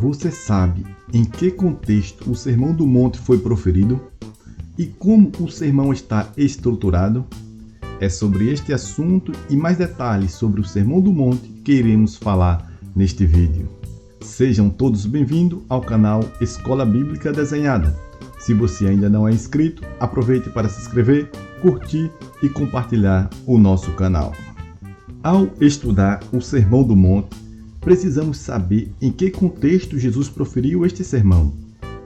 Você sabe em que contexto o Sermão do Monte foi proferido? E como o sermão está estruturado? É sobre este assunto e mais detalhes sobre o Sermão do Monte que iremos falar neste vídeo. Sejam todos bem-vindos ao canal Escola Bíblica Desenhada. Se você ainda não é inscrito, aproveite para se inscrever, curtir e compartilhar o nosso canal. Ao estudar o Sermão do Monte, precisamos saber em que contexto Jesus proferiu este sermão.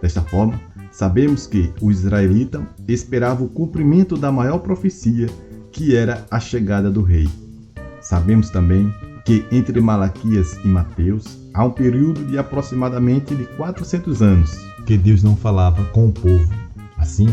Desta forma, sabemos que o israelita esperava o cumprimento da maior profecia, que era a chegada do rei. Sabemos também que entre Malaquias e Mateus há um período de aproximadamente de 400 anos que Deus não falava com o povo. Assim,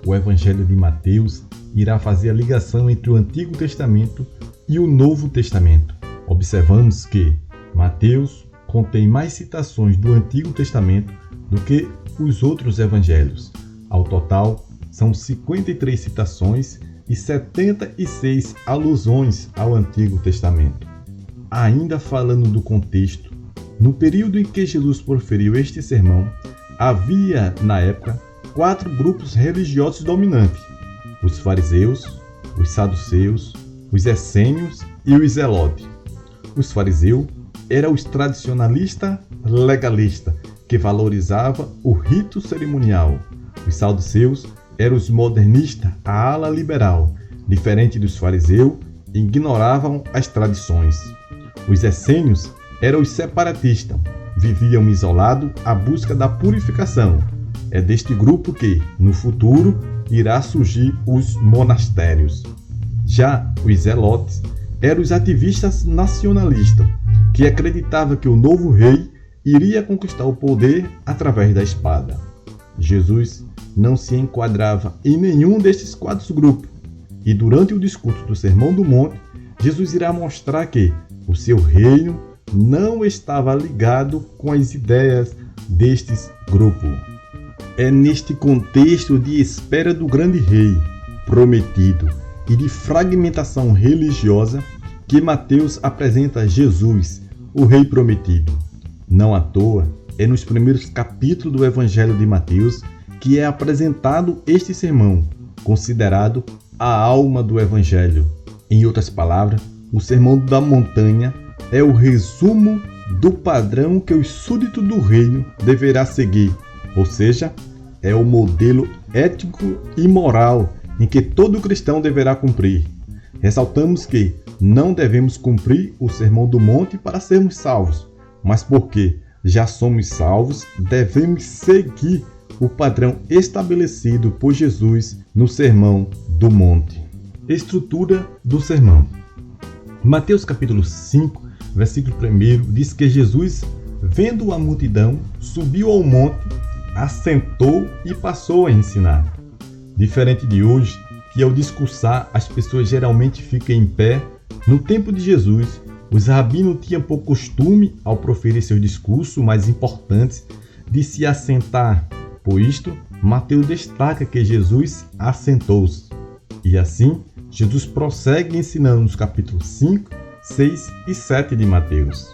o Evangelho de Mateus irá fazer a ligação entre o Antigo Testamento e o Novo Testamento. Observamos que Mateus contém mais citações do Antigo Testamento do que os outros evangelhos. Ao total, são 53 citações e 76 alusões ao Antigo Testamento. Ainda falando do contexto, no período em que Jesus proferiu este sermão, havia, na época, 4 grupos religiosos dominantes: os fariseus, os saduceus, os essênios e os zelotes. Os fariseus eram os tradicionalistas legalistas, que valorizava o rito cerimonial. Os saduceus eram os modernistas, a ala liberal, diferente dos fariseus, ignoravam as tradições. Os essênios eram os separatistas, viviam isolados à busca da purificação. É deste grupo que, no futuro, irá surgir os monastérios. Já os zelotes eram os ativistas nacionalistas, que acreditavam que o novo rei iria conquistar o poder através da espada. Jesus não se enquadrava em nenhum destes 4 grupos, e durante o discurso do Sermão do Monte, Jesus irá mostrar que o seu reino não estava ligado com as ideias destes grupos. É neste contexto de espera do grande rei prometido e de fragmentação religiosa que Mateus apresenta Jesus, o rei prometido. Não à toa, é nos primeiros capítulos do Evangelho de Mateus que é apresentado este sermão, considerado a alma do Evangelho. Em outras palavras, o Sermão da Montanha é o resumo do padrão que os súditos do reino deverá seguir, ou seja, é o modelo ético e moral em que todo cristão deverá cumprir. Ressaltamos que não devemos cumprir o Sermão do Monte para sermos salvos, mas porque já somos salvos, devemos seguir o padrão estabelecido por Jesus no Sermão do Monte. Estrutura do sermão. Mateus capítulo 5, versículo 1 diz que Jesus, vendo a multidão, subiu ao monte, assentou e passou a ensinar. Diferente de hoje, que ao discursar as pessoas geralmente ficam em pé, no tempo de Jesus, os rabinos tinham por costume, ao proferir seus discursos mais importantes, de se assentar. Por isto, Mateus destaca que Jesus assentou-se. E assim, Jesus prossegue ensinando nos capítulos 5, 6 e 7 de Mateus.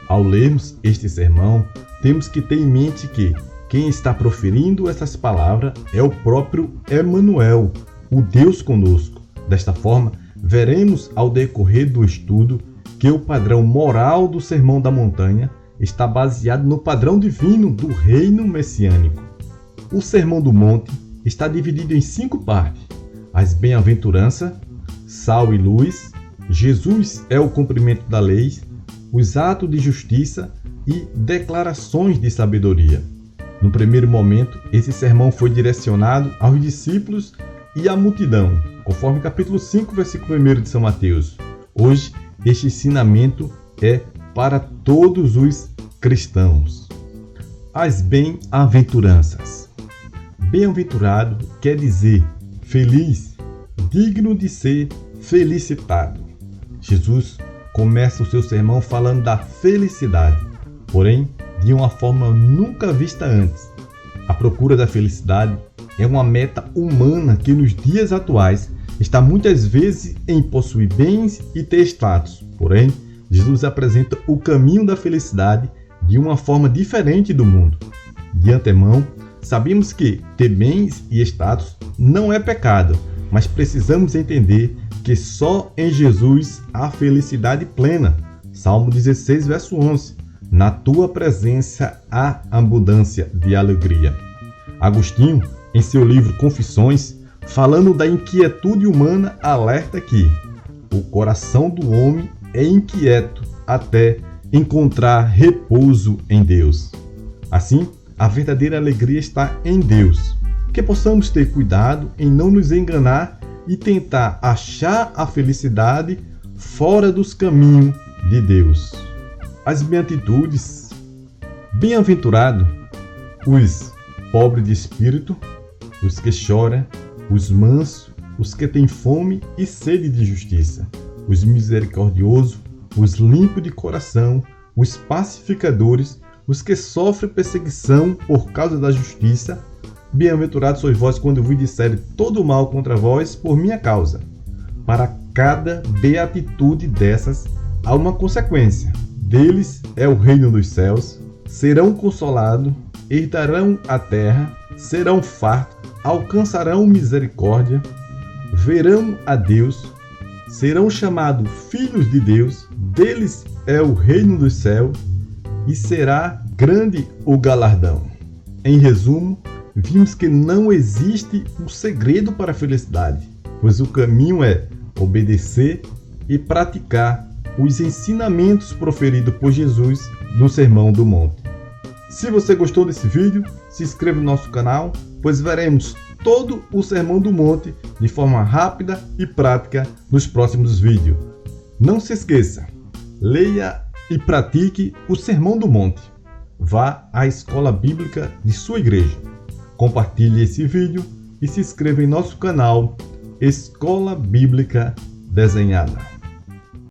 Ao lermos este sermão, temos que ter em mente que quem está proferindo essas palavras é o próprio Emanuel, o Deus conosco. Desta forma, veremos ao decorrer do estudo que o padrão moral do Sermão da Montanha está baseado no padrão divino do reino messiânico. O Sermão do Monte está dividido em 5 partes: as bem-aventuranças, sal e luz, Jesus é o cumprimento da lei, os atos de justiça e declarações de sabedoria. No primeiro momento, esse sermão foi direcionado aos discípulos e à multidão, conforme capítulo 5, versículo 1 de São Mateus. Hoje, este ensinamento é para todos os cristãos. As bem-aventuranças. Bem-aventurado quer dizer feliz, digno de ser felicitado. Jesus começa o seu sermão falando da felicidade, porém de uma forma nunca vista antes. A procura da felicidade é uma meta humana que nos dias atuais está muitas vezes em possuir bens e ter status. Porém, Jesus apresenta o caminho da felicidade de uma forma diferente do mundo. De antemão, sabemos que ter bens e status não é pecado, mas precisamos entender que só em Jesus há felicidade plena. Salmo 16, verso 11. Na tua presença há abundância de alegria. Agostinho, em seu livro Confissões, falando da inquietude humana, alerta que o coração do homem é inquieto até encontrar repouso em Deus. Assim, a verdadeira alegria está em Deus. Que possamos ter cuidado em não nos enganar e tentar achar a felicidade fora dos caminhos de Deus. As beatitudes. Bem-aventurado os pobres de espírito, os que choram, os mansos, os que têm fome e sede de justiça, os misericordiosos, os limpos de coração, os pacificadores, os que sofrem perseguição por causa da justiça. Bem-aventurados sois vós quando vos disserem todo o mal contra vós por minha causa. Para cada beatitude dessas há uma consequência. Deles é o reino dos céus, serão consolados, herdarão a terra, serão fartos, alcançarão misericórdia, verão a Deus, serão chamados filhos de Deus, deles é o reino dos céus e será grande o galardão. Em resumo, vimos que não existe um segredo para a felicidade, pois o caminho é obedecer e praticar os ensinamentos proferidos por Jesus no Sermão do Monte. Se você gostou desse vídeo, se inscreva no nosso canal, pois veremos todo o Sermão do Monte de forma rápida e prática nos próximos vídeos. Não se esqueça, leia e pratique o Sermão do Monte. Vá à escola bíblica de sua igreja. Compartilhe esse vídeo e se inscreva em nosso canal Escola Bíblica Desenhada.